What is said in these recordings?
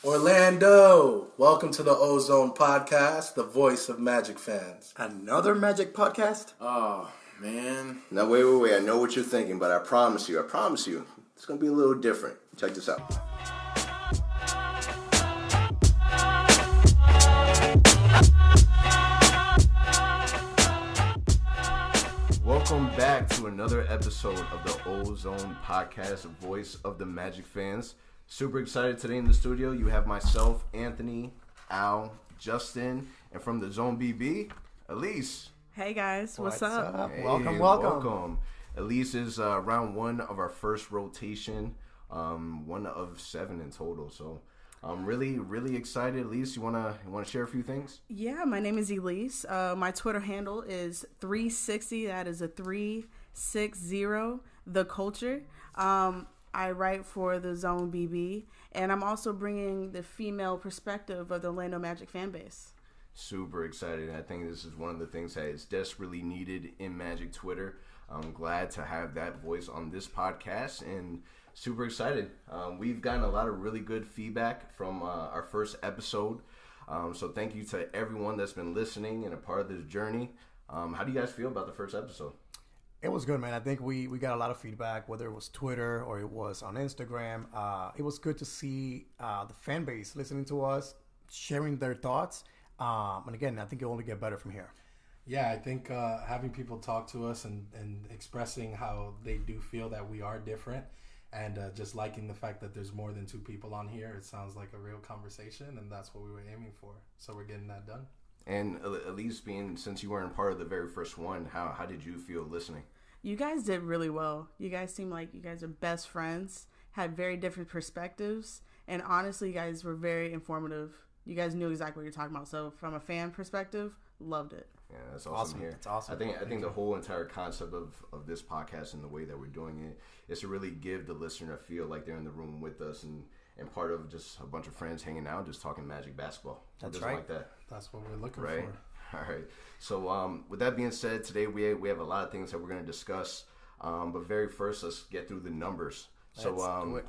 Orlando, welcome to the OZone podcast, the voice of Magic fans. Another Magic podcast? Oh, man. Now, wait. I know what you're thinking, but I promise you, it's going to be a little different. Check this out. Welcome back to another episode of the OZone podcast, voice of the Magic fans. Super excited today in the studio. You have myself, Anthony, Al, Justin, and from the Zone BB, Elise. Hey guys, what's up? Hey, Welcome. Elise is round one of our first rotation, one of 7 in total. So I'm really excited. Elise, you wanna share a few things? Yeah, my name is Elise. My Twitter handle is 360. That is a 360. The Culture. I write for the Zone BB, and I'm also bringing the female perspective of the Orlando Magic fan base. Super excited. I think this is one of the things that is desperately needed in Magic Twitter. I'm glad to have that voice on this podcast and super excited. We've gotten a lot of really good feedback from our first episode. So thank you to everyone that's been listening and a part of this journey. How do you guys feel about the first episode? It was good, man. I think we got a lot of feedback, whether it was Twitter or it was on Instagram. It was good to see the fan base listening to us, sharing their thoughts. And again, I think it'll only get better from here. Yeah, I think having people talk to us and expressing how they do feel that we are different and just liking the fact that there's more than 2 people on here, it sounds like a real conversation, and that's what we were aiming for. So we're getting that done. And at least since you weren't part of the very first one, how did you feel listening? You guys did really well. You guys seem like you guys are best friends, had very different perspectives, and honestly, you guys were very informative. You guys knew exactly what you're talking about. So from a fan perspective, loved it. Yeah, that's awesome here. It's awesome. I think the whole entire concept of this podcast and the way that we're doing it is to really give the listener a feel like they're in the room with us and part of just a bunch of friends hanging out, just talking Magic basketball. That's right. Like that. That's what we're looking right. for. All right. So with that being said, today we have a lot of things that we're going to discuss. But very first, let's get through the numbers. Let's do it.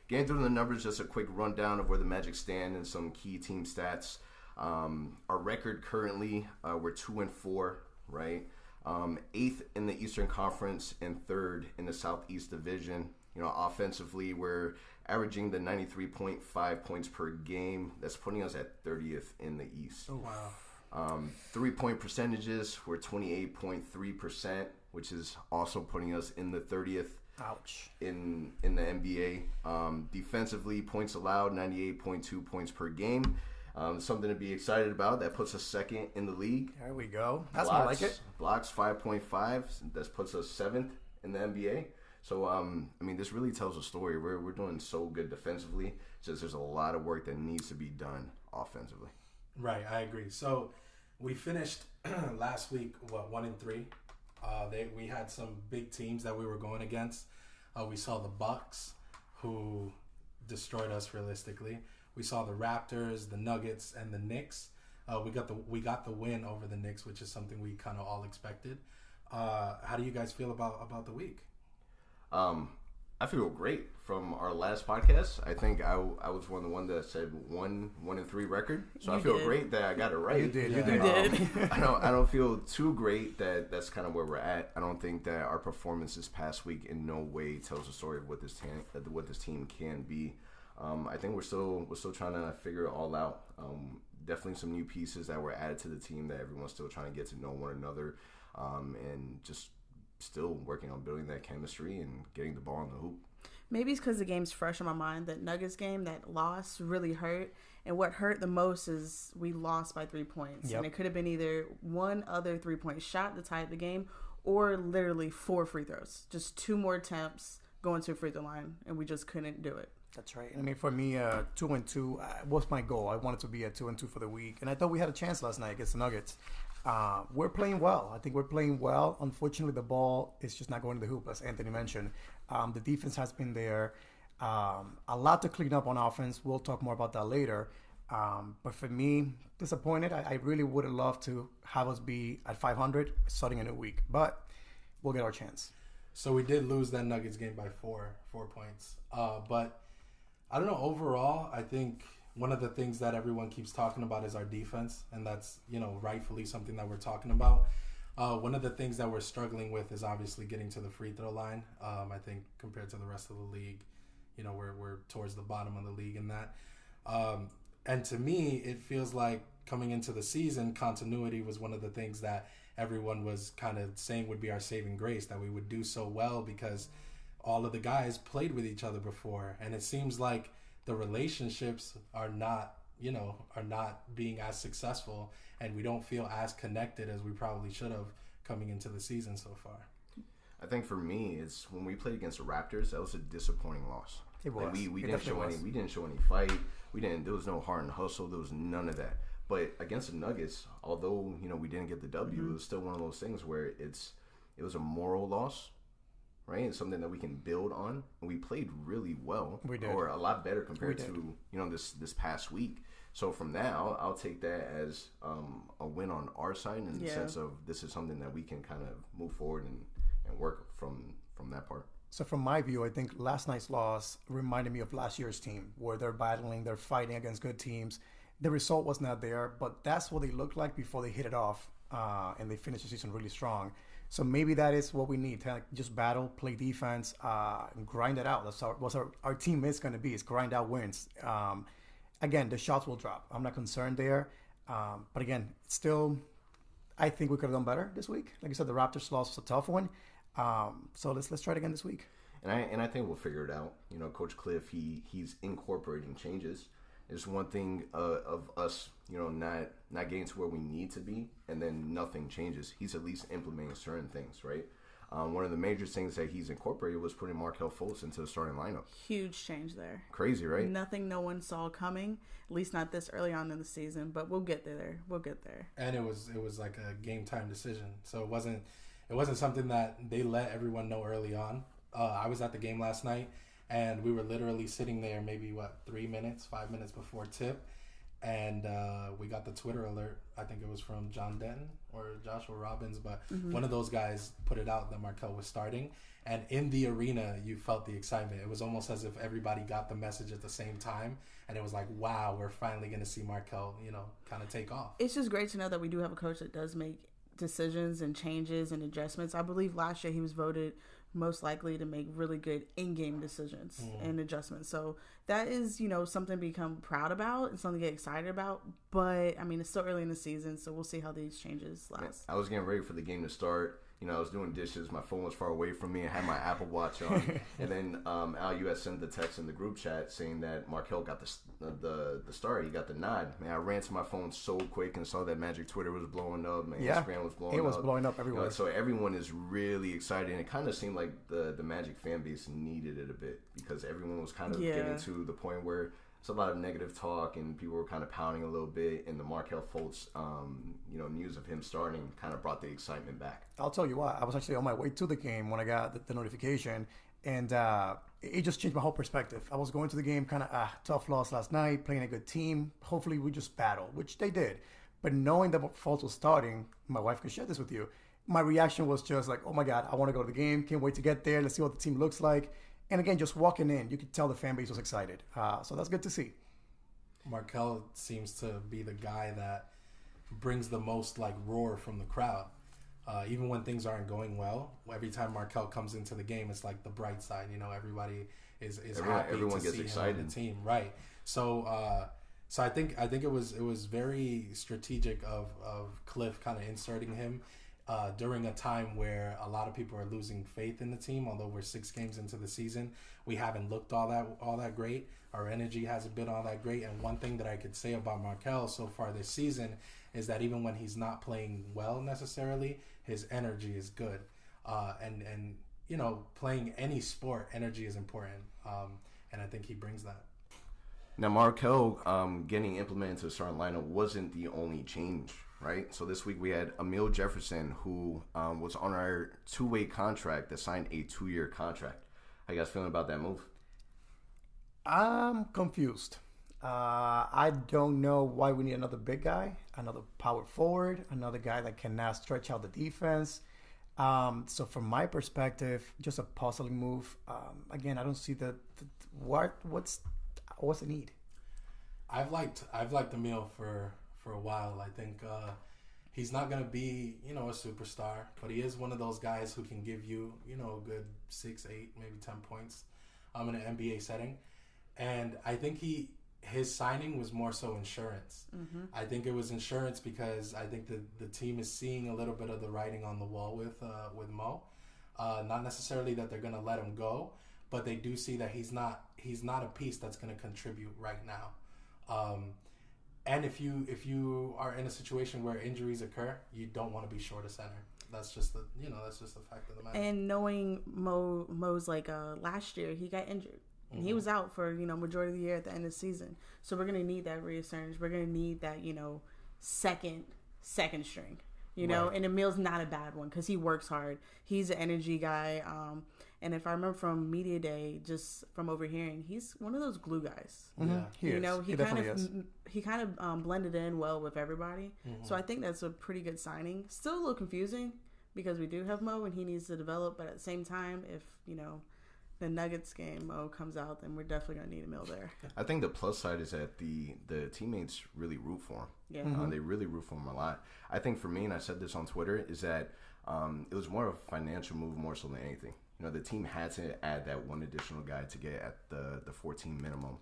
Getting through the numbers, just a quick rundown of where the Magic stand and some key team stats. Our record currently, we're 2-4, right? 8th in the Eastern Conference and 3rd in the Southeast Division. You know, offensively, we're averaging the 93.5 points per game. That's putting us at 30th in the East. Oh, wow. 3-point percentages, we're 28.3%, which is also putting us in the 30th. Ouch. In the NBA. Defensively, points allowed, 98.2 points per game. Something to be excited about. That puts us 2nd in the league. There we go. That's more like it. Blocks 5.5. That puts us 7th in the NBA. So, this really tells a story. We're doing so good defensively. Just there's a lot of work that needs to be done offensively. Right, I agree. So we finished last week, 1-3. We had some big teams that we were going against. We saw the Bucks, who destroyed us realistically. We saw the Raptors, the Nuggets, and the Knicks. We got the win over the Knicks, which is something we kind of all expected. How do you guys feel about the week? I feel great. From our last podcast, I think I was one of the ones that said 1-3 record. So You I feel did. great that I got it right. You did. You did. I don't feel too great that that's kind of where we're at. I don't think that our performance this past week in no way tells a story of what this team can be. I think we're still trying to figure it all out. Definitely some new pieces that were added to the team that everyone's still trying to get to know one another, and just still working on building that chemistry and getting the ball in the hoop. Maybe it's because the game's fresh in my mind. That Nuggets game, that loss really hurt. And what hurt the most is we lost by 3 points. Yep. And it could have been either one other 3-point shot to tie up the game or literally 4 free throws. Just 2 more attempts going to a free throw line, and we just couldn't do it. That's right. I mean, for me, 2-2 was my goal. I wanted to be at 2-2 for the week. And I thought we had a chance last night against the Nuggets. We're playing well. I think we're playing well. Unfortunately, the ball is just not going to the hoop, as Anthony mentioned. The defense has been there. A lot to clean up on offense. We'll talk more about that later. But for me, disappointed. I really would have loved to have us be at 500 starting a new week. But we'll get our chance. So we did lose that Nuggets game by 4 points. But I don't know. Overall, I think one of the things that everyone keeps talking about is our defense, and that's, rightfully something that we're talking about. One of the things that we're struggling with is obviously getting to the free throw line. I think compared to the rest of the league, we're towards the bottom of the league in that. And to me, it feels like coming into the season, continuity was one of the things that everyone was kind of saying would be our saving grace, that we would do so well because all of the guys played with each other before. And it seems like the relationships are not being as successful, and we don't feel as connected as we probably should have coming into the season so far. I think for me, it's when we played against the Raptors, that was a disappointing loss. It was. Like we didn't show any fight. There was no heart and hustle. There was none of that. But against the Nuggets, although we didn't get the W, it was still one of those things where it was a moral loss, right? It's something that we can build on, and we played really well. We did, or a lot better compared to this past week. So from now, I'll take that as a win on our side in the sense of this is something that we can kind of move forward and work from that part. So from my view, I think last night's loss reminded me of last year's team, where they're battling, they're fighting against good teams. The result was not there, but that's what they looked like before they hit it off, and they finished the season really strong. So maybe that is what we need, to just battle, play defense, and grind it out. That's what our team is going to be, is grind out wins. Again, the shots will drop. I'm not concerned there. But again, still, I think we could have done better this week. Like I said, the Raptors loss was a tough one. So let's try it again this week. And I think we'll figure it out. Coach Cliff, he's incorporating changes. It's one thing of us, not getting to where we need to be, and then nothing changes. He's at least implementing certain things, right? One of the major things that he's incorporated was putting Markelle Fultz into the starting lineup. Huge change there. Crazy, right? Nothing no one saw coming, at least not this early on in the season, but we'll get there. And it was like a game time decision. So it wasn't something that they let everyone know early on. I was at the game last night, and we were literally sitting there maybe 5 minutes before tip, and we got the Twitter alert. I think it was from John Denton or Joshua Robbins, but one of those guys put it out that Markelle was starting, and in the arena you felt the excitement. It was almost as if everybody got the message at the same time, and it was like, wow, we're finally going to see Markelle kind of take off. It's just great to know that we do have a coach that does make decisions and changes and adjustments. I believe last year he was voted most likely to make really good in-game decisions and adjustments. So that is, something to become proud about and something to get excited about. But, it's still early in the season, so we'll see how these changes last. I was getting ready for the game to start. I was doing dishes. My phone was far away from me. I had my Apple Watch on. And then Al, you had sent the text in the group chat saying that Markelle got the start. He got the nod. Man, I ran to my phone so quick and saw that Magic Twitter was blowing up. Man, Instagram was blowing up. It was blowing up everywhere. So everyone is really excited. And it kind of seemed like the Magic fan base needed it a bit because everyone was kind of getting to the point where it's a lot of negative talk and people were kind of pounding a little bit, and the Markelle Fultz, news of him starting kind of brought the excitement back. I'll tell you what, I was actually on my way to the game when I got the notification, and it just changed my whole perspective. I was going to the game kind of, tough loss last night, playing a good team. Hopefully we just battle, which they did. But knowing that Fultz was starting, my wife could share this with you, my reaction was just like, oh my God, I want to go to the game. Can't wait to get there. Let's see what the team looks like. And again, just walking in, you could tell the fan base was excited. So that's good to see. Markelle seems to be the guy that brings the most roar from the crowd. Even when things aren't going well, every time Markelle comes into the game, it's like the bright side. Everybody is happy everyone to gets see excited. him on the team, right? So I think it was very strategic of Cliff kind of inserting him during a time where a lot of people are losing faith in the team. Although we're 6 games into the season, we haven't looked all that great. Our energy hasn't been all that great. And one thing that I could say about Markelle so far this season is that even when he's not playing well necessarily, his energy is good. And playing any sport, energy is important. And I think he brings that. Now, Markelle getting implemented to the starting lineup wasn't the only change, right? So this week we had Emil Jefferson, who was on our 2-way contract that signed a 2-year contract. How you guys feeling about that move? I'm confused. I don't know why we need another big guy, another power forward, another guy that can now stretch out the defense. So from my perspective, just a puzzling move. Again, I don't see what's the need. I've liked Emil for a while. I think he's not gonna be a superstar, but he is one of those guys who can give you a good 6, 8, maybe 10 points in an NBA setting. And I think his signing was more so insurance. Mm-hmm. I think it was insurance because I think the team is seeing a little bit of the writing on the wall with Mo. Not necessarily that they're gonna let him go, but they do see that he's not a piece that's gonna contribute right now. And if you are in a situation where injuries occur, you don't want to be short a center. That's just the fact of the matter. And knowing Mo's like last year he got injured. And he was out for, majority of the year at the end of the season. So we're going to need that reassurance. We're going to need that, second string, right. And Emil's not a bad one because he works hard. He's an energy guy. And if I remember from Media Day, just from overhearing, he's one of those glue guys. Mm-hmm. Yeah. He kind of blended in well with everybody. Mm-hmm. So I think that's a pretty good signing. Still a little confusing because we do have Mo and he needs to develop. But at the same time, if, the Nuggets game Mo comes out, then we're definitely going to need Emil there. I think the plus side is that the teammates really root for him. Yeah. Mm-hmm. They really root for him a lot. I think for me, and I said this on Twitter, is that it was more of a financial move more so than anything. The team had to add that one additional guy to get at the 14 minimum.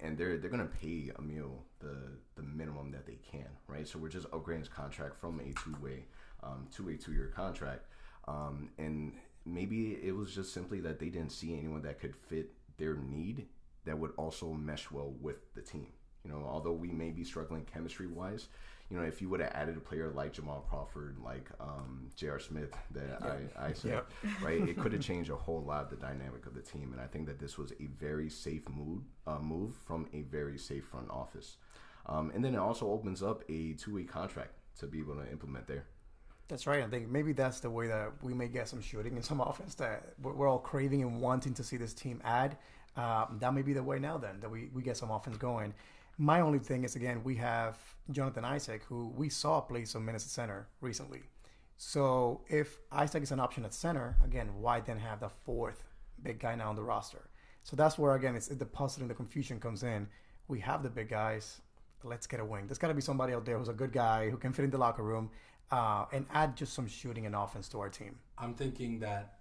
And they're going to pay Emil the minimum that they can, right? So we're just upgrading his contract from a two-way to a 2-year contract. And maybe it was just simply that they didn't see anyone that could fit their need that would also mesh well with the team. Although we may be struggling chemistry-wise, if you would have added a player like Jamal Crawford, like J.R. Smith that I said, right, it could have changed a whole lot of the dynamic of the team. And I think that this was a very safe move from a very safe front office. And then it also opens up a 2-way contract to be able to implement there. That's right. I think maybe that's the way that we may get some shooting and some offense that we're all craving and wanting to see this team add. That may be the way now then, that we get some offense going. My only thing is, again, we have Jonathan Isaac, who we saw play some minutes at center recently. So if Isaac is an option at center, again, why then have the 4th big guy now on the roster? So that's where, again, it's the puzzle and the confusion comes in. We have the big guys. Let's get a wing. There's got to be somebody out there who's a good guy who can fit in the locker room. And add just some shooting and offense to our team. I'm thinking that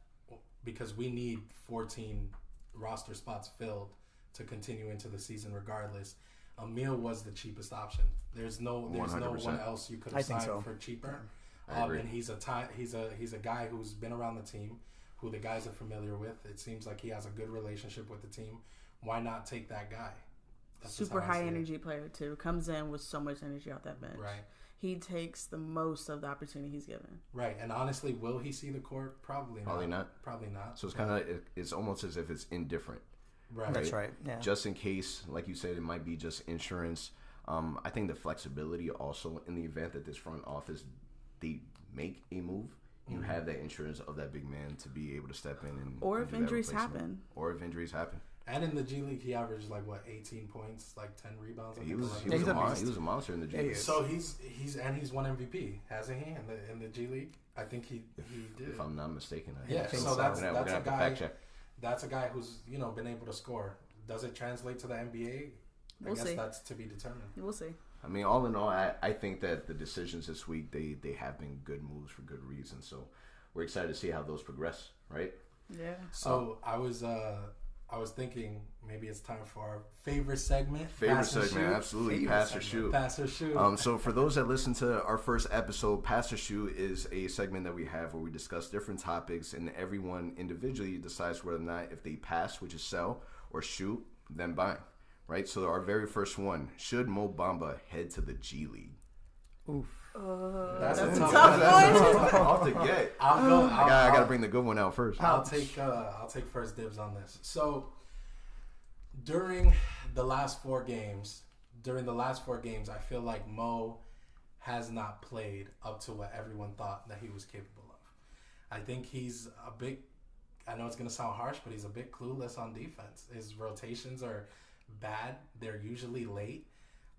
because we need 14 roster spots filled to continue into the season regardless, Emil was the cheapest option. There's no one else you could have signed for cheaper. And he's a guy who's been around the team, who the guys are familiar with. It seems like he has a good relationship with the team. Why not take that guy? That's super high energy player too. Comes in with so much energy off that bench. Right. He takes the most of the opportunity he's given. Right, and honestly, will he see the court? Probably not. So it's almost as if it's indifferent. Right. That's right. Yeah. Just in case, like you said, it might be just insurance. I think the flexibility also in the event that this front office they make a move, you have that insurance of that big man to be able to step in and or if injuries happen. And in the G League, he averaged 18 points, 10 rebounds. He was a monster in the G League. So he's won MVP, hasn't he? In the G League, I think he did. If I'm not mistaken. So that's a guy. That's a guy who's been able to score. Does it translate to the NBA? I guess that's to be determined. We'll see. I mean, all in all, I think that the decisions this week they have been good moves for good reasons. So we're excited to see how those progress. Right? Yeah. So I was thinking maybe it's time for our favorite segment. Absolutely. Pass or shoot. Pass or shoot. So for those that listen to our first episode, Pass or Shoot is a segment that we have where we discuss different topics and everyone individually decides whether or not if they pass, which is sell, or shoot, then buy. Right? So our very first one, should Mo Bamba head to the G League? Oof. That's a tough one. Off the get. I got to bring the good one out first. I'll take first dibs on this. So during the last four games, I feel like Mo has not played up to what everyone thought that he was capable of. I think he's a bit. I know it's gonna sound harsh, but he's a bit clueless on defense. His rotations are bad. They're usually late.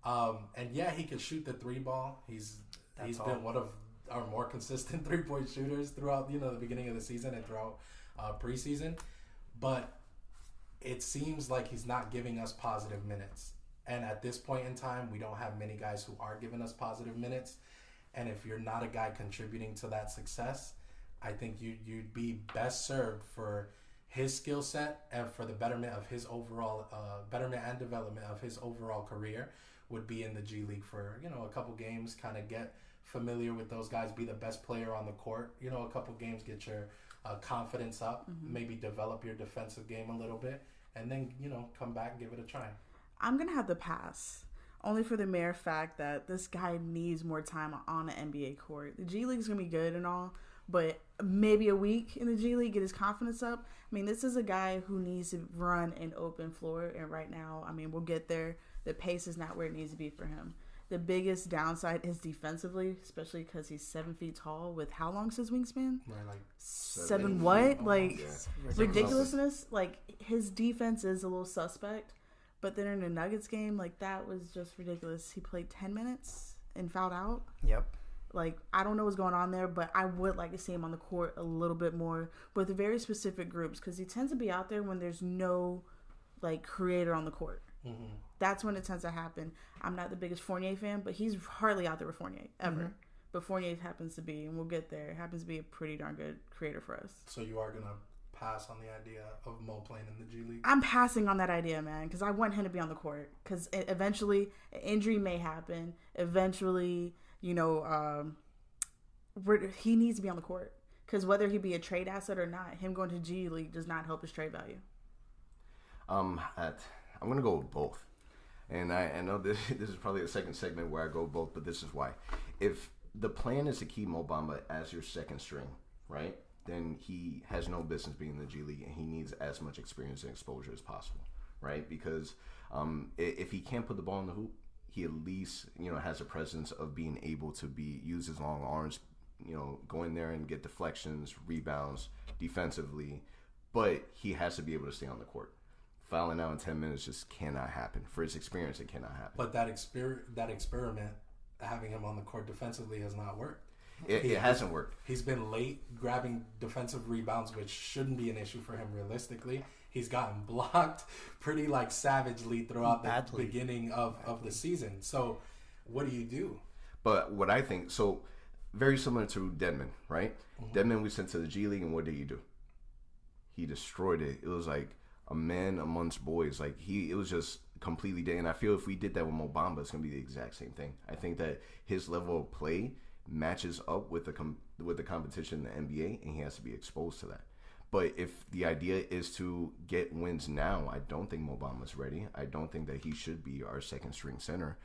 And yeah, he can shoot the 3-ball. He's been one of our more consistent 3-point shooters throughout the beginning of the season and throughout preseason. But it seems like he's not giving us positive minutes. And at this point in time, we don't have many guys who are giving us positive minutes. And if you're not a guy contributing to that success, I think you'd be best served for his skill set and for the betterment of his overall betterment and development of his overall career would be in the G League for, you know, a couple games, kind of get familiar with those guys, be the best player on the court, you know, a couple games, get your confidence up, maybe develop your defensive game a little bit, and then, you know, come back and give it a try. I'm going to have to pass, only for the mere fact that this guy needs more time on the NBA court. The G League's going to be good and all, but maybe a week in the G League, get his confidence up. I mean, this is a guy who needs to run an open floor, and right now, I mean, we'll get there. The pace is not where it needs to be for him. The biggest downside is defensively, especially because he's 7 feet tall. With how long's his wingspan? Right, like 7 what? Like, Yeah. ridiculousness. Like, his defense is a little suspect. But then in the Nuggets game, like, that was just ridiculous. He played 10 minutes and fouled out. Yep. Like, I don't know what's going on there, but I would like to see him on the court a little bit more with very specific groups, because he tends to be out there when there's no, like, creator on the court. Mm-hmm. That's when it tends to happen. I'm not the biggest Fournier fan, but he's hardly out there with Fournier, ever. Mm-hmm. But Fournier happens to be, and we'll get there, happens to be a pretty darn good creator for us. So you are going to pass on the idea of Mo playing in the G League? I'm passing on that idea, man, because I want him to be on the court. Because eventually, an injury may happen. Eventually, you know, he needs to be on the court. Because whether he be a trade asset or not, him going to G League does not help his trade value. I'm going to go with both. And I know this is probably the second segment where I go both, but this is why. If the plan is to keep Mo Bamba as your second string, right, then he has no business being in the G League, and he needs as much experience and exposure as possible, right? Because if he can't put the ball in the hoop, he at least, you know, has a presence of being able to use his long arms, you know, go in there and get deflections, rebounds, defensively, but he has to be able to stay on the court. Fouling out in 10 minutes just cannot happen. For his experience, it cannot happen. But that experiment, having him on the court defensively, has not worked. It hasn't worked. He's been late grabbing defensive rebounds, which shouldn't be an issue for him realistically. He's gotten blocked pretty like savagely throughout the beginning of the season. So what do you do? But what I think, so very similar to Dedmon, right? Mm-hmm. Dedmon we sent to the G League, and what did he do? He destroyed it. It was like a man amongst boys. Like it was just completely dead. And I feel if we did that with Mo Bamba, it's gonna be the exact same thing. I think that his level of play matches up with the competition in the NBA, and he has to be exposed to that. But if the idea is to get wins now, I don't think Mo Bamba's ready. I don't think that he should be our second string center.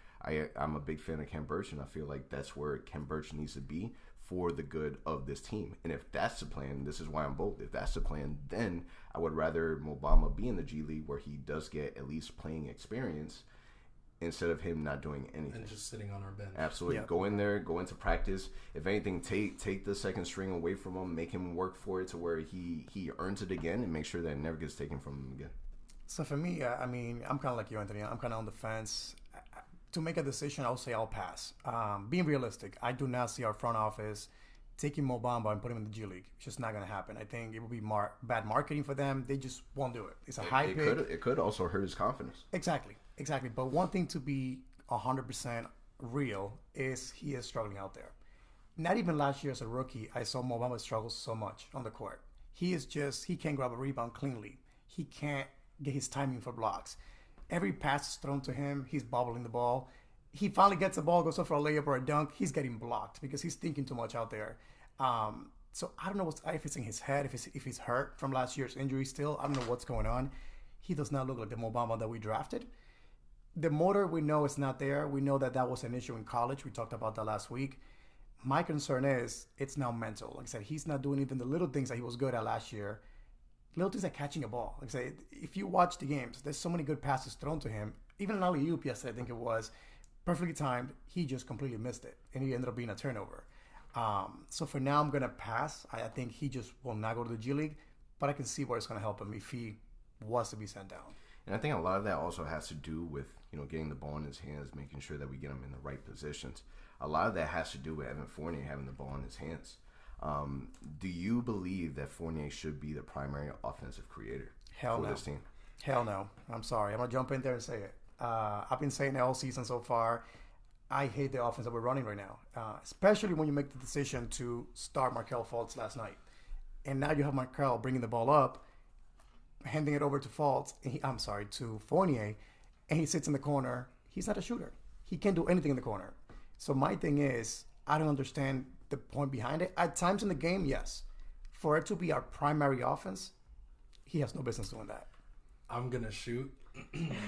I'm a big fan of Ken Burch, and I feel like that's where Ken Burch needs to be for the good of this team. And if that's the plan, this is why I'm bold. If that's the plan, then I would rather Mo Bamba be in the G League where he does get at least playing experience instead of him not doing anything. And just sitting on our bench. Absolutely. Yeah. Go in there, go into practice. If anything, take the second string away from him, make him work for it to where he earns it again, and make sure that it never gets taken from him again. So for me, I mean, I'm kind of like you, Anthony. I'm kind of on the fence. To make a decision, I'll say I'll pass. Being realistic, I do not see our front office taking Mo Bamba and putting him in the G League. It's just not going to happen. I think it would be bad marketing for them. They just won't do it. It's a high pick. It could also hurt his confidence. Exactly. But one thing to be 100% real is he is struggling out there. Not even last year as a rookie, I saw Mo Bamba struggle so much on the court. He can't grab a rebound cleanly. He can't get his timing for blocks. Every pass is thrown to him, he's bobbling the ball. He finally gets the ball, goes up for a layup or a dunk, he's getting blocked because he's thinking too much out there. So I don't know if it's in his head, if he's hurt from last year's injury still. I don't know what's going on. He does not look like the Mo Bamba that we drafted. The motor, we know it's not there. We know that was an issue in college. We talked about that last week. My concern is it's now mental. Like I said, he's not doing even the little things that he was good at last year. Little things like catching a ball. Like I say, if you watch the games, there's so many good passes thrown to him. Even an alley-oop yesterday, I think it was, perfectly timed. He just completely missed it, and he ended up being a turnover. So for now, I'm going to pass. I think he just will not go to the G League, but I can see where it's going to help him if he was to be sent down. And I think a lot of that also has to do with, you know, getting the ball in his hands, making sure that we get him in the right positions. A lot of that has to do with Evan Fournier having the ball in his hands. Do you believe that Fournier should be the primary offensive creator for this team? Hell no. I'm sorry. I'm going to jump in there and say it. I've been saying it all season so far. I hate the offense that we're running right now, especially when you make the decision to start Markel Fultz last night. And now you have Markel bringing the ball up, handing it over to Fultz, to Fournier, and he sits in the corner. He's not a shooter. He can't do anything in the corner. So my thing is, I don't understand the point behind it. At times in the game, yes. For it to be our primary offense, he has no business doing that. I'm going to shoot.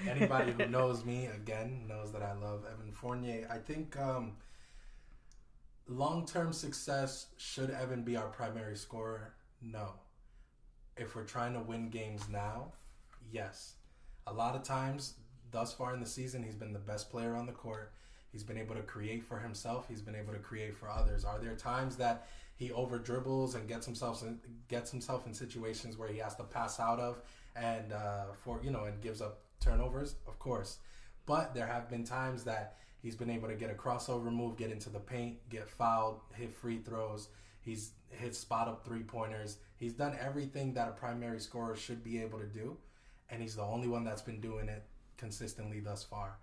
Anybody who knows me, again, knows that I love Evan Fournier. I think long-term success, should Evan be our primary scorer? No. If we're trying to win games now, yes. A lot of times, thus far in the season, he's been the best player on the court. He's been able to create for himself. He's been able to create for others. Are there times that he over dribbles and gets himself in situations where he has to pass out of and and gives up turnovers? Of course. But there have been times that he's been able to get a crossover move, get into the paint, get fouled, hit free throws. He's hit spot up 3-pointers. He's done everything that a primary scorer should be able to do, and he's the only one that's been doing it consistently thus far.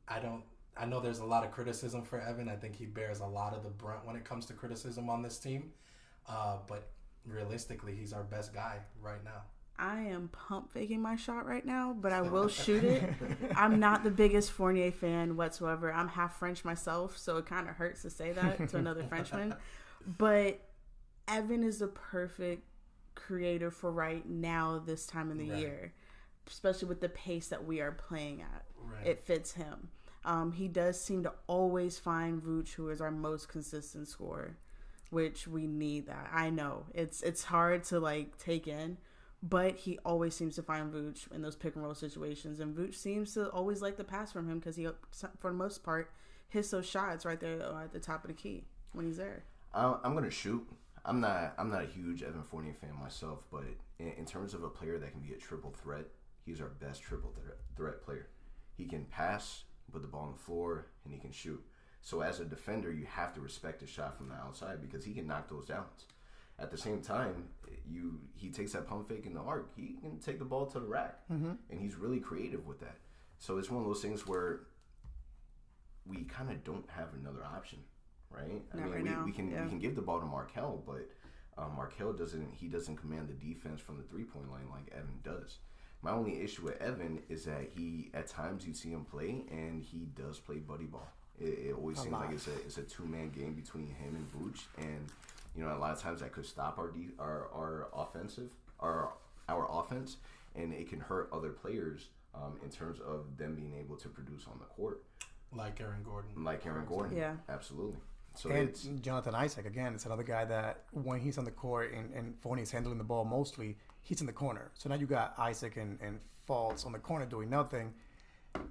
I know there's a lot of criticism for Evan. I think he bears a lot of the brunt when it comes to criticism on this team. But realistically, he's our best guy right now. I am pump faking my shot right now, but I will shoot it. I'm not the biggest Fournier fan whatsoever. I'm half French myself, so it kind of hurts to say that to another Frenchman. But Evan is the perfect creator for right now, this time in the year, especially with the pace that we are playing at. Right. It fits him. He does seem to always find Vooch, who is our most consistent scorer, which we need that. I know it's hard to take in, but he always seems to find Vooch in those pick and roll situations, and Vooch seems to always like the pass from him because he, for the most part, hits those shots right there at the top of the key when he's there. I'm gonna shoot. I'm not a huge Evan Fournier fan myself, but in terms of a player that can be a triple threat, he's our best triple threat player. He can pass, put the ball on the floor, and he can shoot. So as a defender, you have to respect his shot from the outside because he can knock those down. At the same time, he takes that pump fake in the arc. He can take the ball to the rack, and he's really creative with that. So it's one of those things where we kind of don't have another option, right? We can give the ball to Markel, but Markel doesn't command the defense from the 3-point line like Evan does. My only issue with Evan is that at times you see him play, and he does play buddy ball. It always seems like it's a 2-man game between him and Vooch, and a lot of times that could stop our offense, and it can hurt other players in terms of them being able to produce on the court. Like Aaron Gordon. Yeah. Absolutely. So and Jonathan Isaac, again, it's another guy that when he's on the court and Fournier's handling the ball mostly, he's in the corner. So now you got Isaac and Fultz on the corner doing nothing.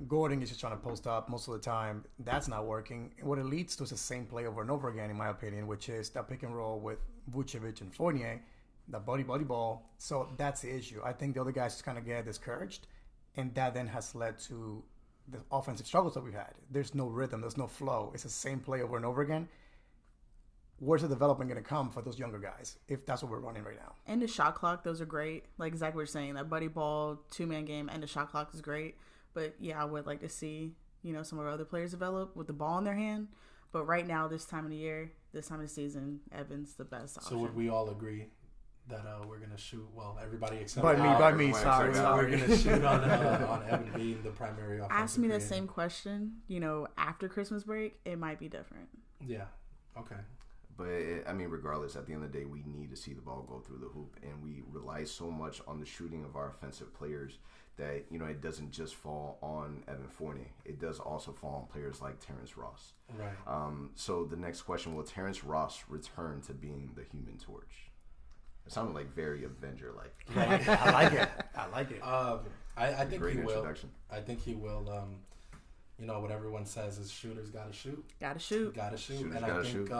Gordon is just trying to post up most of the time. That's not working. And what it leads to is the same play over and over again, in my opinion, which is that pick and roll with Vucevic and Fournier, that buddy ball. So that's the issue. I think the other guys just kind of get discouraged, and that then has led to the offensive struggles that we've had. There's no rhythm. There's no flow. It's the same play over and over again. Where's the development going to come for those younger guys if that's what we're running right now? And the shot clock, those are great. Like exactly what you're saying, that buddy ball, 2-man game, and the shot clock is great. But yeah, I would like to see, some of our other players develop with the ball in their hand. But right now, this time of the year, this time of the season, Evan's the best option. So would we all agree that we're going to shoot, everybody except by me, sorry. We're going to shoot on Evan being the primary offensive Ask me the creator. same question, after Christmas break, it might be different. Yeah, okay. But, regardless, at the end of the day, we need to see the ball go through the hoop. And we rely so much on the shooting of our offensive players that, it doesn't just fall on Evan Fournier. It does also fall on players like Terrence Ross. Right. So the next question, will Terrence Ross return to being the Human Torch? It sounded like very Avenger-like. Right. I like it. I think Great he will. introduction. I think he will. What everyone says is shooters got to shoot. Gotta shoot. Shooters And gotta shoot.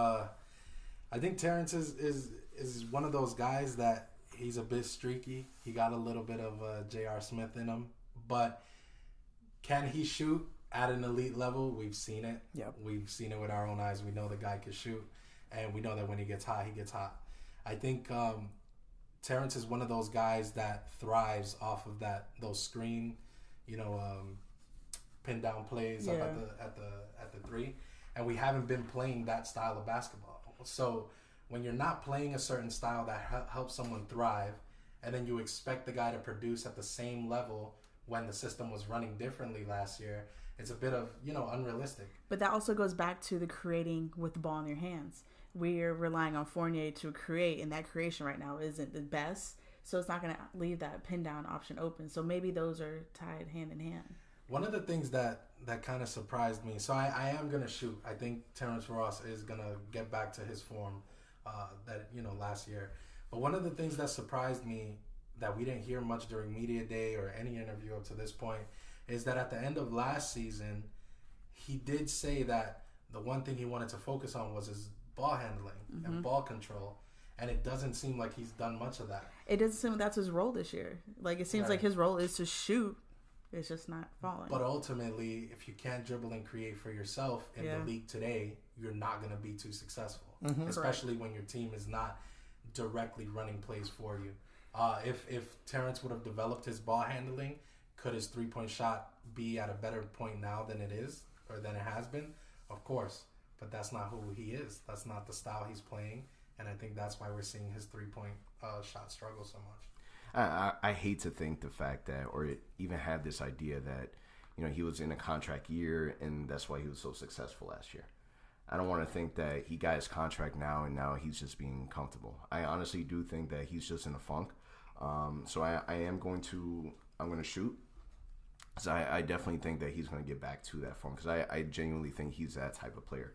I think Terrence is one of those guys that he's a bit streaky. He got a little bit of J.R. Smith in him. But can he shoot at an elite level? We've seen it. Yep. We've seen it with our own eyes. We know the guy can shoot. And we know that when he gets hot, he gets hot. I think Terrence is one of those guys that thrives off of those screen, pin down plays up at the three, and we haven't been playing that style of basketball. So when you're not playing a certain style that helps someone thrive, and then you expect the guy to produce at the same level when the system was running differently last year, it's a bit of, unrealistic. But that also goes back to the creating with the ball in your hands. We're relying on Fournier to create, and that creation right now isn't the best. So it's not going to leave that pin down option open. So maybe those are tied hand in hand. One of the things that kind of surprised me, so I am going to shoot. I think Terrence Ross is going to get back to his form last year. But one of the things that surprised me that we didn't hear much during media day or any interview up to this point is that at the end of last season, he did say that the one thing he wanted to focus on was his ball handling and ball control. And it doesn't seem like he's done much of that. It doesn't seem that's his role this year. Like, it seems like his role is to shoot. It's just not falling. But ultimately, if you can't dribble and create for yourself in the league today, you're not going to be too successful. Especially when your team is not directly running plays for you. If Terrence would have developed his ball handling, could his three-point shot be at a better point now than it is or than it has been? Of course. But that's not who he is. That's not the style he's playing. And I think that's why we're seeing his three-point shot struggle so much. I hate to think the fact that, or even have this idea that, he was in a contract year and that's why he was so successful last year. I don't want to think that he got his contract now and now he's just being comfortable. I honestly do think that he's just in a funk. So I'm going to shoot. So I definitely think that he's going to get back to that form because I genuinely think he's that type of player.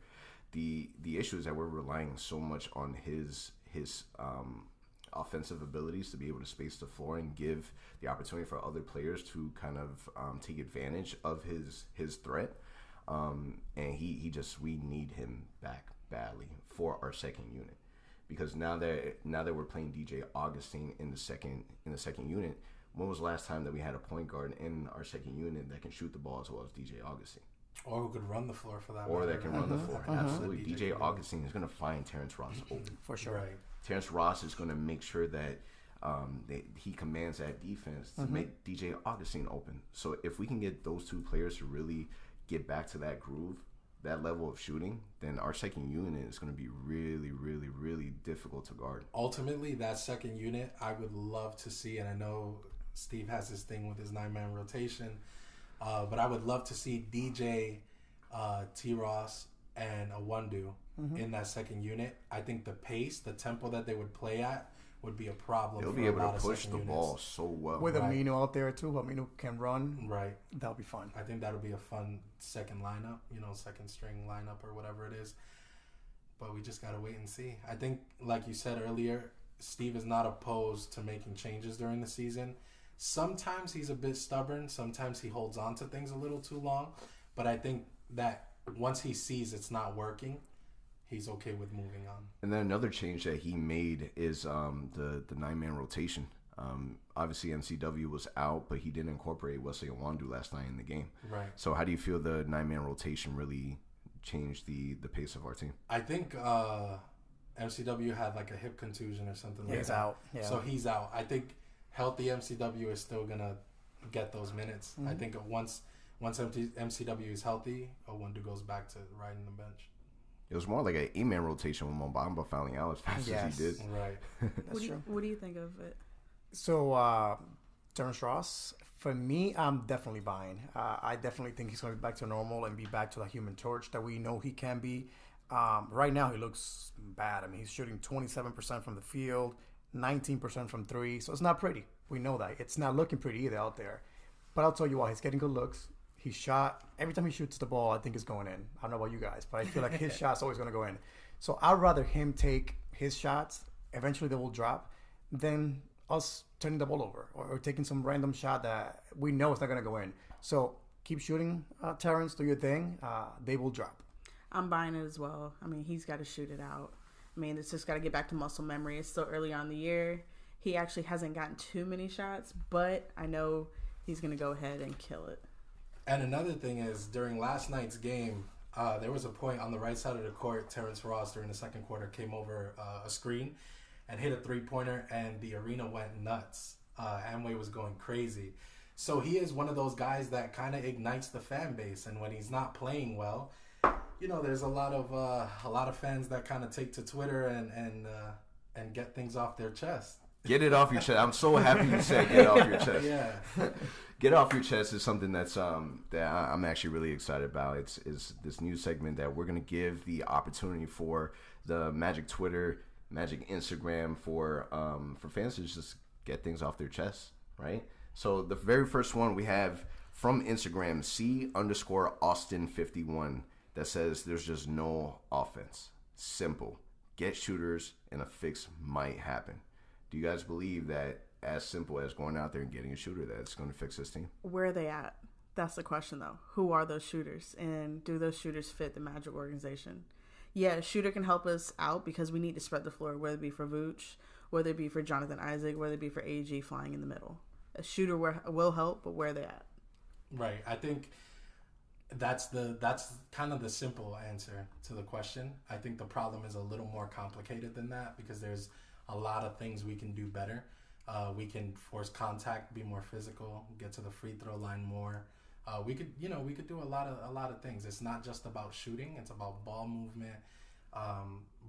The issue is that we're relying so much on his offensive abilities to be able to space the floor and give the opportunity for other players to kind of take advantage of his threat. And we need him back badly for our second unit, because now that we're playing DJ Augustine in the second unit, when was the last time that we had a point guard in our second unit that can shoot the ball as well as DJ Augustine? Or who could run the floor for that. Or that can run the floor. Absolutely. DJ Augustine is going to find Terrence Ross open. For sure. Right. Terrence Ross is going to make sure that he commands that defense to make DJ Augustine open. So if we can get those two players to really get back to that groove, that level of shooting, then our second unit is going to be really, really, really difficult to guard. Ultimately, that second unit, I would love to see, and I know Steve has this thing with his 9-man rotation, but I would love to see DJ, T. Ross, and Awandu in that second unit. I think the pace, the tempo that they would play at would be a problem. They'll be able to push the ball so well. With Aminu out there too, Aminu can run. Right. That'll be fun. I think that'll be a fun second lineup, second string lineup or whatever it is. But we just got to wait and see. I think, like you said earlier, Steve is not opposed to making changes during the season. Sometimes he's a bit stubborn. Sometimes he holds on to things a little too long. But I think that once he sees it's not working, he's okay with moving on. And then another change that he made is the 9-man rotation. Obviously, MCW was out, but he didn't incorporate Wesley Awandu last night in the game. Right. So how do you feel the 9-man rotation really changed the pace of our team? I think MCW had like a hip contusion or something like that. He's out. Yeah. So he's out. I think healthy MCW is still going to get those minutes. I think once MCW is healthy, Awandu goes back to riding the bench. It was more like an 8-man rotation with Mobamba fouling out as fast as he did. Right. That's true. What do you think of it? So, Terrence Ross, for me, I'm definitely buying. I definitely think he's going to be back to normal and be back to the Human Torch that we know he can be. Right now, he looks bad. I mean, he's shooting 27% from the field, 19% from three. So it's not pretty. We know that. It's not looking pretty either out there. But I'll tell you what, he's getting good looks. He shot. Every time he shoots the ball, I think it's going in. I don't know about you guys, but I feel like his shot's always going to go in. So I'd rather him take his shots. Eventually they will drop. Than us turning the ball over or taking some random shot that we know it's not going to go in. So keep shooting, Terrence. Do your thing. They will drop. I'm buying it as well. I mean, he's got to shoot it out. I mean, it's just got to get back to muscle memory. It's still early on in the year. He actually hasn't gotten too many shots, but I know he's going to go ahead and kill it. And another thing is, during last night's game, there was a point on the right side of the court. Terrence Ross, during the second quarter, came over a screen and hit a three-pointer, and the arena went nuts. Amway was going crazy. So he is one of those guys that kind of ignites the fan base, and when he's not playing well, there's a lot of fans that kind of take to Twitter and get things off their chest. Get it off your chest. I'm so happy you said get off your chest. Yeah. Get off your chest is something that's that I'm actually really excited about. It's this new segment that we're gonna give the opportunity for the Magic Twitter, Magic Instagram for fans to just get things off their chest, right? So the very first one we have from Instagram, C_Austin51, that says there's just no offense. Simple. Get shooters and a fix might happen. Do you guys believe that as simple as going out there and getting a shooter that's going to fix this team? Where are they at? That's the question, though. Who are those shooters? And do those shooters fit the Magic organization? Yeah, a shooter can help us out because we need to spread the floor, whether it be for Vooch, whether it be for Jonathan Isaac, whether it be for AG flying in the middle. A shooter will help, but where are they at? Right. I think that's kind of the simple answer to the question. I think the problem is a little more complicated than that because there's a lot of things we can do better. We can force contact, be more physical, get to the free throw line more. We could do a lot of things. It's not just about shooting; it's about ball movement.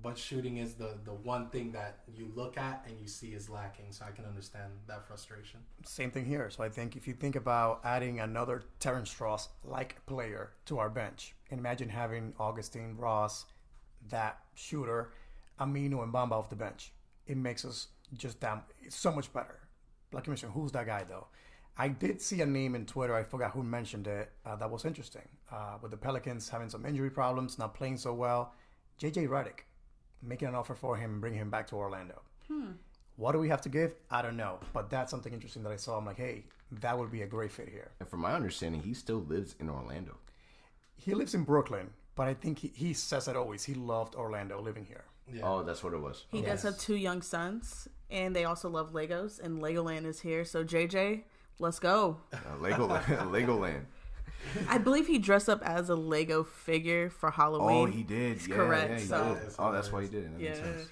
But shooting is the one thing that you look at and you see is lacking. So I can understand that frustration. Same thing here. So I think if you think about adding another Terrence Ross-like player to our bench, imagine having Augustine, Ross, that shooter, Aminu, and Bamba off the bench. It makes us just so much better. Like you mentioned, who's that guy though? I did see a name in Twitter, I forgot who mentioned it, that was interesting. With the Pelicans having some injury problems, not playing so well, JJ Redick, making an offer for him and bringing him back to Orlando. What do we have to give? I don't know. But that's something interesting that I saw. I'm like, hey, that would be a great fit here. And from my understanding, he still lives in Orlando. He lives in Brooklyn, but I think he says it always. He loved Orlando living here. Yeah. Oh, that's what it was. He does have 2 young sons, and they also love Legos, and Legoland is here. So, JJ, let's go. Legoland. I believe he dressed up as a Lego figure for Halloween. Oh, he did. Yeah, correct. Yeah, he did. Oh, that's why he did it. That makes sense.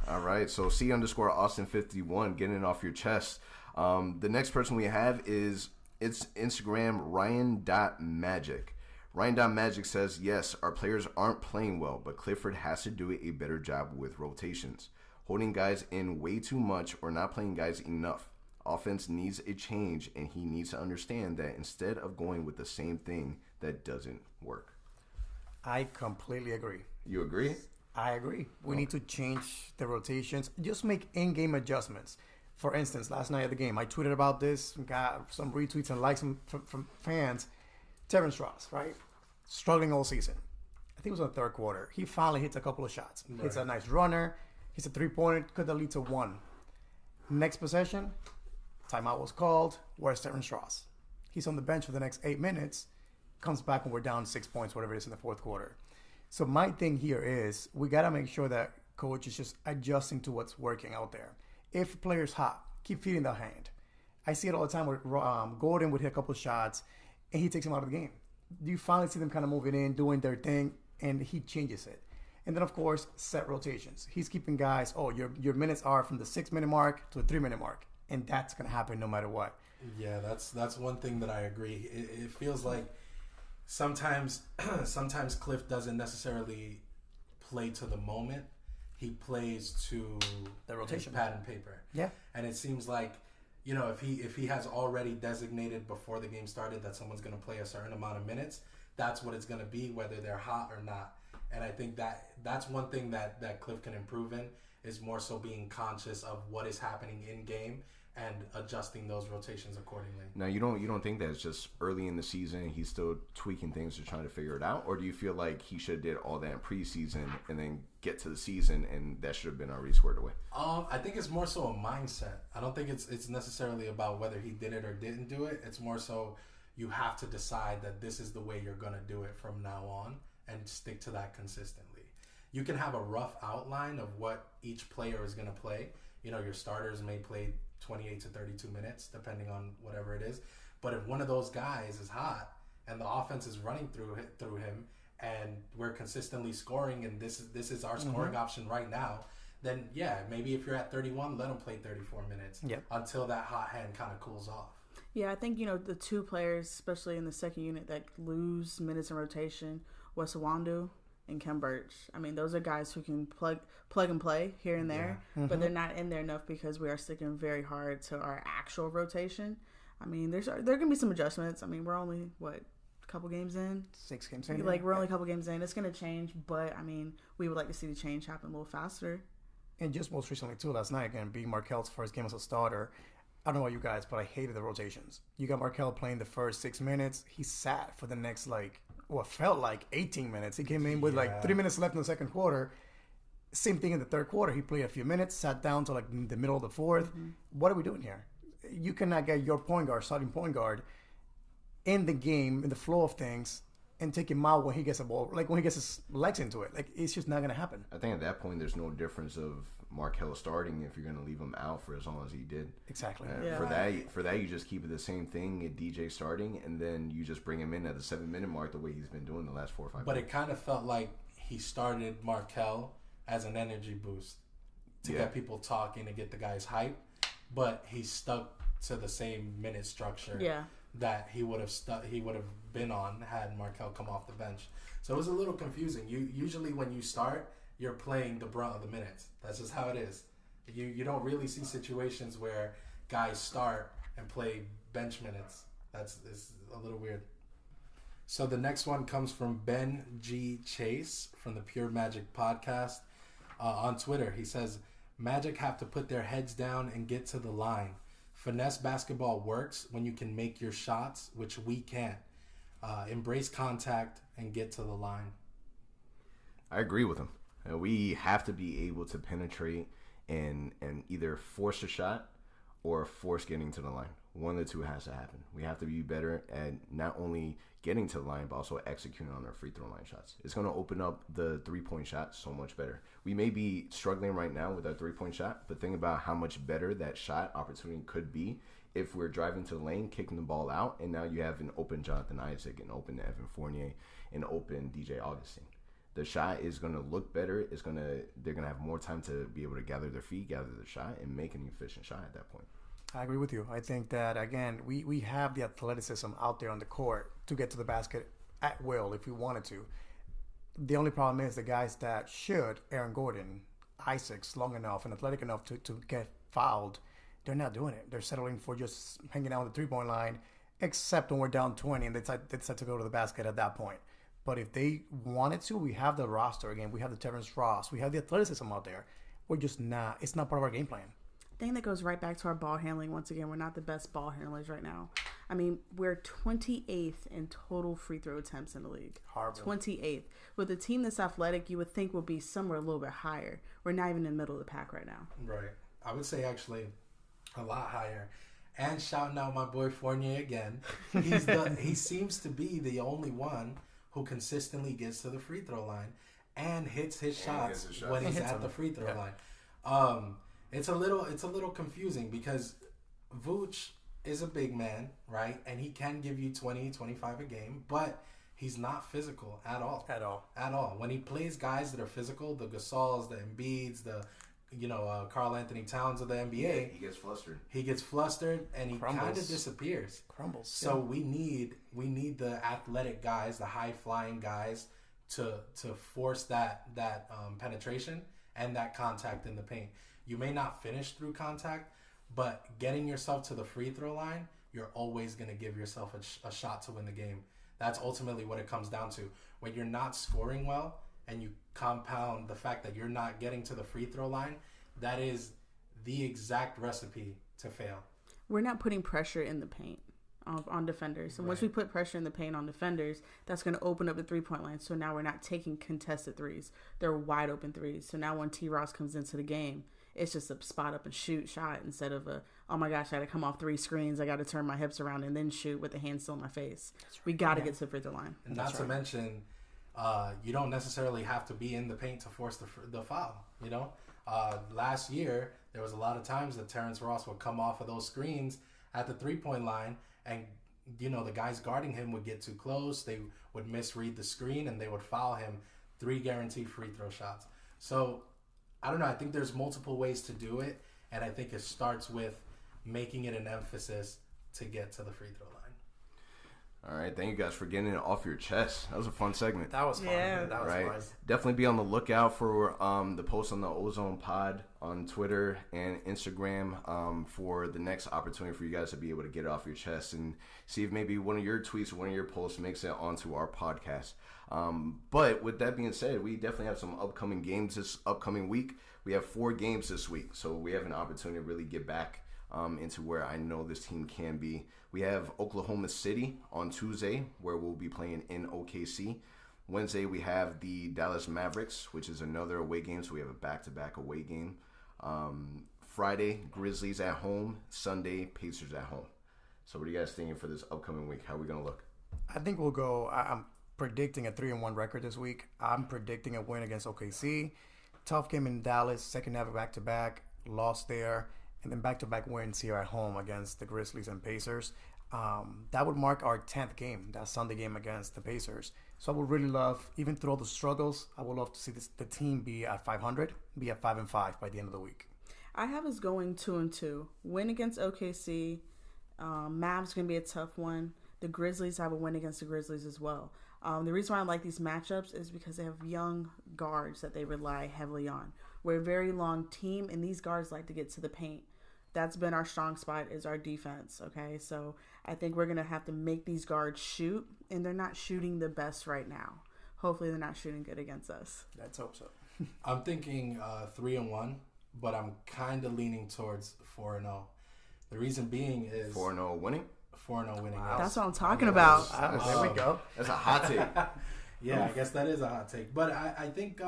All right. So C_Austin51, getting it off your chest. The next person we have it's Instagram, Ryan.Magic. Ryan.Magic says, yes, our players aren't playing well, but Clifford has to do a better job with rotations. Holding guys in way too much or not playing guys enough. Offense needs a change, and he needs to understand that instead of going with the same thing, that doesn't work. I completely agree. You agree? I agree. We need to change the rotations. Just make in-game adjustments. For instance, last night at the game, I tweeted about this, got some retweets and likes from fans. Terrence Ross, right? Struggling all season. I think it was in the third quarter. He finally hits a couple of shots. Right. Hits a nice runner. Hits a three-pointer. Could have lead to 1. Next possession, timeout was called. Where's Terrence Ross? He's on the bench for the next 8 minutes. Comes back when we're down 6 points, whatever it is in the fourth quarter. So my thing here is we got to make sure that coach is just adjusting to what's working out there. If a player's hot, keep feeding the hand. I see it all the time where Gordon would hit a couple of shots and he takes him out of the game. You finally see them kind of moving in, doing their thing, and he changes it. And then, of course, set rotations. He's keeping guys, your minutes are from the 6-minute mark to the 3-minute mark. And that's going to happen no matter what. Yeah, that's one thing that I agree. It feels like sometimes Cliff doesn't necessarily play to the moment. He plays to the rotation, pad and paper. Yeah. And it seems like, if he has already designated before the game started that someone's going to play a certain amount of minutes, that's what it's going to be, whether they're hot or not. And I think that's one thing that Cliff can improve in, is more so being conscious of what is happening in game and adjusting those rotations accordingly. Now, you don't think that it's just early in the season, he's still tweaking things to try to figure it out? Or do you feel like he should have did all that in preseason and then get to the season and that should have been already squared away? I think it's more so a mindset. I don't think it's necessarily about whether he did it or didn't do it. It's more so you have to decide that this is the way you're going to do it from now on and stick to that consistently. You can have a rough outline of what each player is going to play. Your starters may play 28 to 32 minutes, depending on whatever it is. But if one of those guys is hot and the offense is running through him, and we're consistently scoring, and this is our scoring option right now, then yeah, maybe if you're at 31, let him play 34 minutes until that hot hand kind of cools off. Yeah, I think, the two players, especially in the second unit, that lose minutes in rotation was Wandu and Kem Birch. I mean, those are guys who can plug and play here and there, but they're not in there enough because we are sticking very hard to our actual rotation. I mean, there going to be some adjustments. I mean, we're only, a couple games in? 6 games in. We're only a couple games in. It's going to change, but, I mean, we would like to see the change happen a little faster. And just most recently, too, last night, again, being Markel's first game as a starter, I don't know about you guys, but I hated the rotations. You got Markel playing the first 6 minutes. He sat for the next, felt like 18 minutes. He came in with 3 minutes left in the second quarter. Same thing in the third quarter. He played a few minutes, sat down to the middle of the fourth. What are we doing here? You cannot get your starting point guard, in the game, in the flow of things, and take him out when he gets a ball, when he gets his legs into it. It's just not going to happen. I think at that point, there's no difference of Markel starting if you're going to leave him out for as long as he did. Exactly. For that, you just keep it the same thing, get DJ starting, and then you just bring him in at the 7-minute mark the way he's been doing the last 4 or 5 But minutes. it kind of felt like he started Markel as an energy boost to get people talking and get the guys hyped, but he stuck to the same minute structure that he would have been on had Markel come off the bench. So it was a little confusing. Usually when you start, you're playing the brunt of the minutes. That's just how it is. You don't really see situations where guys start and play bench minutes. It's a little weird. So the next one comes from Ben G. Chase from the Pure Magic podcast on Twitter. He says, Magic have to put their heads down and get to the line. Finesse basketball works when you can make your shots, which we can't. Embrace contact and get to the line. I agree with him. We have to be able to penetrate and either force a shot or force getting to the line. One of the two has to happen. We have to be better at not only getting to the line, but also executing on our free throw line shots. It's going to open up the three-point shot so much better. We may be struggling right now with our three-point shot, but think about how much better that shot opportunity could be if we're driving to the lane, kicking the ball out, and now you have an open Jonathan Isaac, an open Evan Fournier, an open DJ Augustine. The shot is going to look better. They're going to have more time to be able to gather their feet, gather the shot, and make an efficient shot at that point. I agree with you. I think that, again, we have the athleticism out there on the court to get to the basket at will if we wanted to. The only problem is the guys that should, Aaron Gordon, Isaacs, long enough and athletic enough to get fouled, they're not doing it. They're settling for just hanging out on the three-point line, except when we're down 20 and they decide to go to the basket at that point. But if they wanted to, we have the roster again. We have the Terrence Ross. We have the athleticism out there. We're just not. It's not part of our game plan. I think that goes right back to our ball handling. Once again, we're not the best ball handlers right now. I mean, we're 28th in total free throw attempts in the league. Horrible. 28th. With a team that's athletic, you would think would be somewhere a little bit higher. We're not even in the middle of the pack right now. Right. I would say actually a lot higher. And shouting out my boy Fournier again. He seems to be the only one who consistently gets to the free throw line and hits his shots when he's at the free throw line. It's a little confusing because Vooch is a big man, right? And he can give you 20, 25 a game, but he's not physical at all. At all. When he plays guys that are physical, the Gasols, the Embiids, the Karl Anthony Towns of the NBA, he gets flustered and he kind of disappears. Crumbles. So we need the athletic guys, the high flying guys to force that penetration and that contact in the paint. You may not finish through contact, but getting yourself to the free throw line, you're always going to give yourself a shot to win the game. That's ultimately what it comes down to. When you're not scoring well and you compound the fact that you're not getting to the free throw line, that is the exact recipe to fail. We're not putting pressure in the paint on defenders. And once we put pressure in the paint on defenders, that's going to open up the three-point line. So now we're not taking contested threes. They're wide open threes. So now when T-Ross comes into the game, it's just a spot up and shoot shot instead of oh my gosh, I got to come off 3 screens. I got to turn my hips around and then shoot with the hand still in my face. Right. We got to get to the free throw line. And not to mention, you don't necessarily have to be in the paint to force the foul. Last year, there was a lot of times that Terrence Ross would come off of those screens at the three-point line and, the guys guarding him would get too close. They would misread the screen and they would foul him. 3 guaranteed free throw shots. So, I don't know. I think there's multiple ways to do it. And I think it starts with making it an emphasis to get to the free throw line. All right, thank you guys for getting it off your chest. That was a fun segment. That was fun. Yeah. That was fun. Definitely be on the lookout for the post on the OZone Pod on Twitter and Instagram for the next opportunity for you guys to be able to get it off your chest and see if maybe one of your tweets or one of your posts makes it onto our podcast. But with that being said, we definitely have some upcoming games this upcoming week. We have 4 games this week, so we have an opportunity to really get back into where I know this team can be. We have Oklahoma City on Tuesday, where we'll be playing in OKC. Wednesday, we have the Dallas Mavericks, which is another away game, so we have a back-to-back away game. Friday, Grizzlies at home. Sunday, Pacers at home. So what are you guys thinking for this upcoming week? How are we going to look? I think we'll go. I'm predicting a 3-1 record this week. I'm predicting a win against OKC. Tough game in Dallas. Second half back-to-back. Lost there. And then back-to-back wins here at home against the Grizzlies and Pacers. That would mark our 10th game, that Sunday game against the Pacers. So I would really love, even through all the struggles, I would love to see the team be at 500, be at 5-5 by the end of the week. I have us going 2-2. Win against OKC. Mavs going to be a tough one. The Grizzlies have a win against the Grizzlies as well. The reason why I like these matchups is because they have young guards that they rely heavily on. We're a very long team, and these guards like to get to the paint. That's been our strong spot is our defense, okay? So I think we're going to have to make these guards shoot, and they're not shooting the best right now. Hopefully they're not shooting good against us. Let's hope so. I'm thinking 3-1, but I'm kind of leaning towards 4-0. The reason being is 4-0 winning? 4-0 winning. Wow. That's what I'm talking about. There we go. That's a hot take. Yeah, I guess that is a hot take. But I think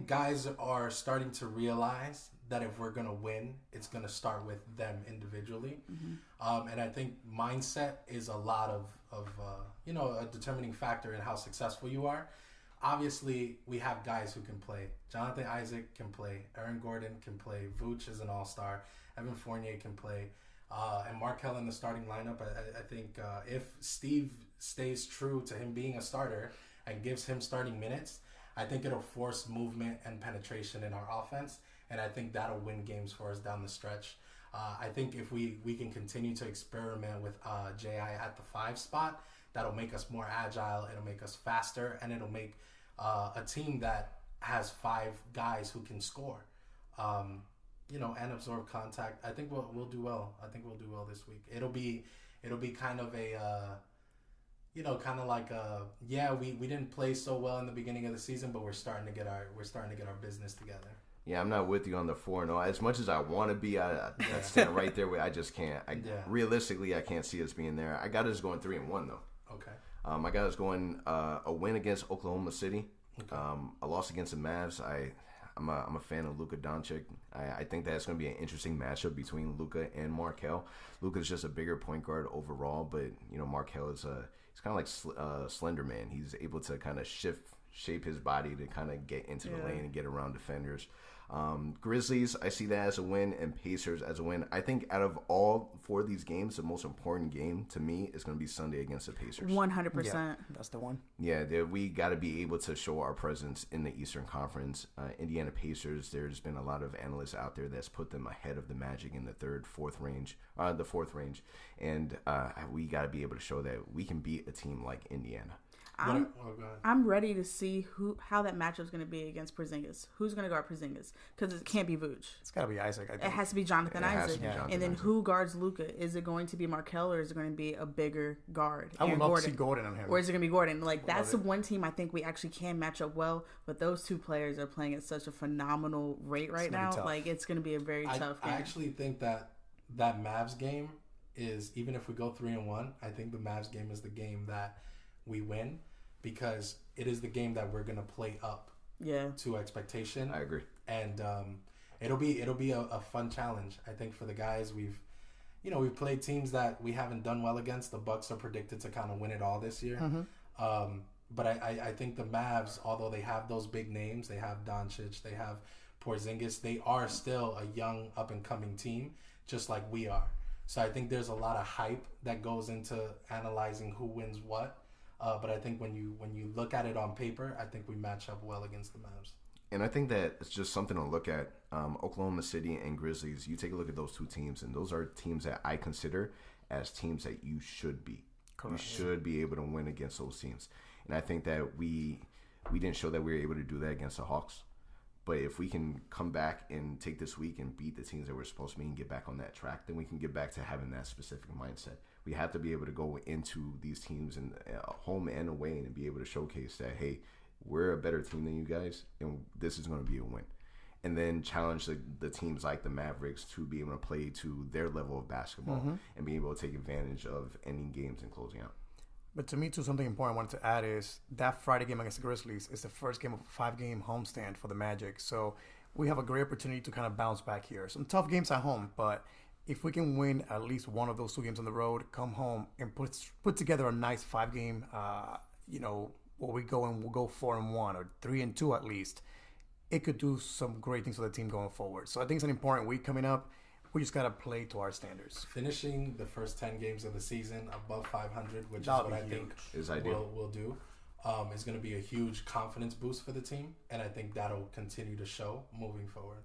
guys are starting to realize that if we're going to win, it's going to start with them individually. Mm-hmm. And I think mindset is a lot of a determining factor in how successful you are. Obviously, we have guys who can play. Jonathan Isaac can play. Aaron Gordon can play. Vooch is an all-star. Evan Fournier can play. And Markelle in the starting lineup. I think if Steve stays true to him being a starter and gives him starting minutes, I think it'll force movement and penetration in our offense. And I think that'll win games for us down the stretch. I think if we can continue to experiment with J.I. at the 5 spot, that'll make us more agile, it'll make us faster, and it'll make a team that has 5 guys who can score, and absorb contact. I think we'll do well. I think we'll do well this week. It'll be kind of a we didn't play so well in the beginning of the season, but we're starting to get our business together. Yeah, I'm not with you on the 4-0. As much as I want to be, I stand right there. I just can't. Realistically, I can't see us being there. I got us going 3-1 though. Okay. I got us going a win against Oklahoma City. Okay. A loss against the Mavs. I'm a fan of Luka Doncic. I think that's going to be an interesting matchup between Luka and Markelle. Luka's just a bigger point guard overall, but Markelle is he's kind of like Slender Man. He's able to kind of shape his body to kind of get into the lane and get around defenders. Grizzlies, I see that as a win, and Pacers as a win. I think out of all 4 of these games, the most important game to me is going to be Sunday against the Pacers. 100%. Yeah, that's the one. Yeah, we got to be able to show our presence in the Eastern Conference. Indiana Pacers, there's been a lot of analysts out there that's put them ahead of the Magic in the fourth range, and we got to be able to show that we can beat a team like Indiana. I'm ready to see how that matchup's going to be against Porzingis. Who's going to guard Porzingis? Because it can't be Vooch. It's got to be Isaac. I think. It has to be Jonathan Isaac. And then who guards Luka? Is it going to be Markelle, or is it going to be a bigger guard? I would love to see Gordon on him. Or is it going to be Gordon? That's the one team I think we actually can match up well. But those 2 players are playing at such a phenomenal rate right now. It's going to be a very tough game. I actually think that Mavs game is, even if we go 3-1, I think the Mavs game is the game that we win, because it is the game that we're gonna play up to expectation. I agree, and it'll be a fun challenge. I think for the guys, we've played teams that we haven't done well against. The Bucks are predicted to kind of win it all this year. Mm-hmm. But I think the Mavs, although they have those big names, they have Doncic, they have Porzingis, they are still a young up and coming team, just like we are. So I think there's a lot of hype that goes into analyzing who wins what. But I think when you look at it on paper, I think we match up well against the Mavs. And I think that it's just something to look at. Oklahoma City and Grizzlies, you take a look at those two teams, and those are teams that I consider as teams that you should beat. Correct. You should be able to win against those teams. And I think that we didn't show that we were able to do that against the Hawks. But if we can come back and take this week and beat the teams that we're supposed to beat and get back on that track, then we can get back to having that specific mindset. We have to be able to go into these teams and home and away and be able to showcase that, hey, we're a better team than you guys, and this is going to be a win. And then challenge the teams like the Mavericks to be able to play to their level of basketball and be able to take advantage of ending games and closing out. But to me, too, something important I wanted to add is that Friday game against the Grizzlies is the first game of a 5-game homestand for the Magic. So we have a great opportunity to kind of bounce back here. Some tough games at home, but if we can win at least one of those 2 games on the road, come home and put together a nice 5-game, where we go and we'll go 4-1 or 3-2 at least, it could do some great things for the team going forward. So I think it's an important week coming up. We just got to play to our standards. Finishing the first 10 games of the season above 500, which is what I think we'll do, is going to be a huge confidence boost for the team. And I think that'll continue to show moving forward.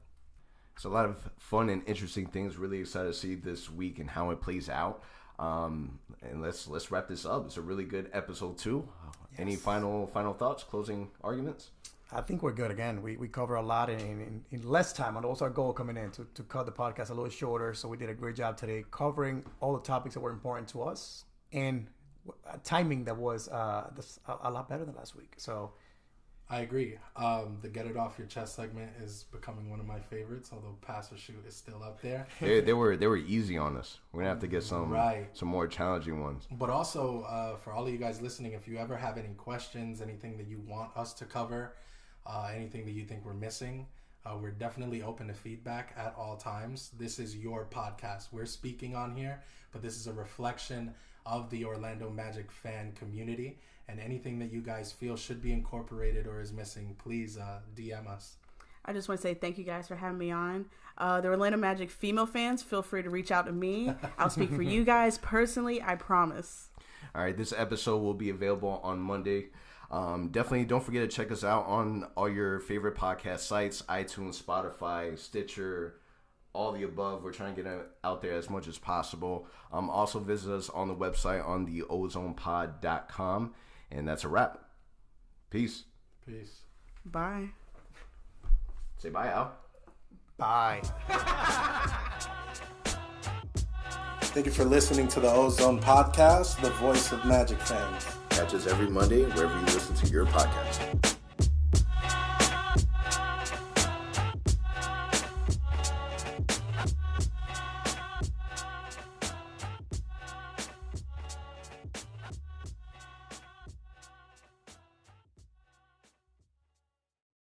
So a lot of fun and interesting things. Really excited to see this week and how it plays out. And let's wrap this up. It's a really good episode 2. Yes. Any final thoughts, closing arguments? I think we're good. Again, we cover a lot in less time, and also our goal coming in to cut the podcast a little shorter. So we did a great job today covering all the topics that were important to us and timing that was a lot better than last week. So I agree. The Get It Off Your Chest segment is becoming one of my favorites, although Pass or Shoot is still up there. They were easy on us. We're going to have to get some more challenging ones. But also, for all of you guys listening, if you ever have any questions, anything that you want us to cover, anything that you think we're missing, we're definitely open to feedback at all times. This is your podcast. We're speaking on here, but this is a reflection of the Orlando Magic fan community. And anything that you guys feel should be incorporated or is missing, please DM us. I just want to say thank you guys for having me on. The Orlando Magic female fans, feel free to reach out to me. I'll speak for you guys personally, I promise. All right, this episode will be available on Monday. Definitely don't forget to check us out on all your favorite podcast sites, iTunes, Spotify, Stitcher, all the above. We're trying to get it out there as much as possible. Also visit us on the website on the ozonepod.com. And that's a wrap. Peace. Peace. Bye. Say bye, Al. Bye. Thank you for listening to the OZone Podcast, the voice of Magic fans. Catch us every Monday wherever you listen to your podcast.